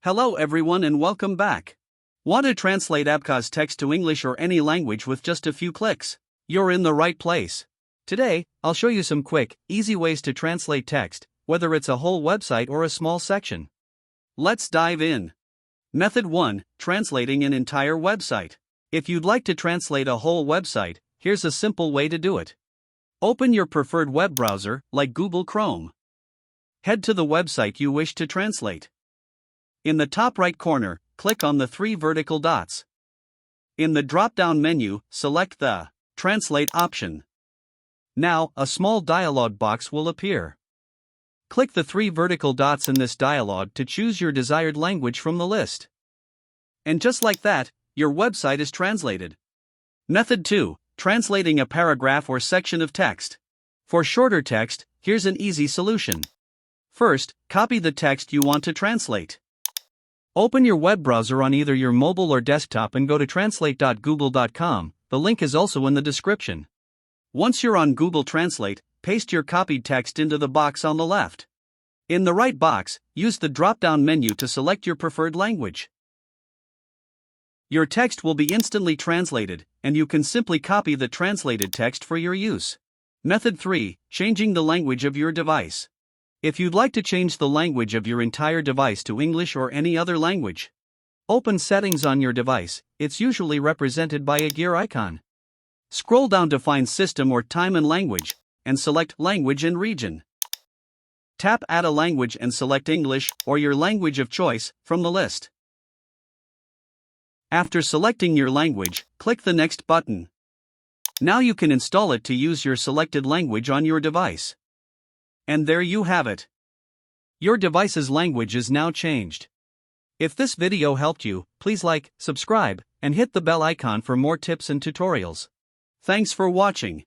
Hello everyone and welcome back. Want to translate Abkhaz text to English or any language with just a few clicks? You're in the right place. Today, I'll show you some quick, easy ways to translate text, whether it's a whole website or a small section. Let's dive in. Method 1. Translating an entire website. If you'd like to translate a whole website, here's a simple way to do it. Open your preferred web browser, like Google Chrome. Head to the website you wish to translate. In the top right corner, click on the three vertical dots. In the drop-down menu, select the Translate option. Now, a small dialog box will appear. Click the three vertical dots in this dialog to choose your desired language from the list. And just like that, your website is translated. Method 2. Translating a paragraph or section of text. For shorter text, here's an easy solution. First, copy the text you want to translate. Open your web browser on either your mobile or desktop and go to translate.google.com, the link is also in the description. Once you're on Google Translate, paste your copied text into the box on the left. In the right box, use the drop-down menu to select your preferred language. Your text will be instantly translated, and you can simply copy the translated text for your use. Method 3. Changing the language of your device. If you'd like to change the language of your entire device to English or any other language, open Settings on your device, it's usually represented by a gear icon. Scroll down to find System or Time and Language, and select Language and Region. Tap Add a Language and select English or your language of choice from the list. After selecting your language, click the Next button. Now you can install it to use your selected language on your device. And there you have it. Your device's language is now changed. If this video helped you, please like, subscribe, and hit the bell icon for more tips and tutorials. Thanks for watching.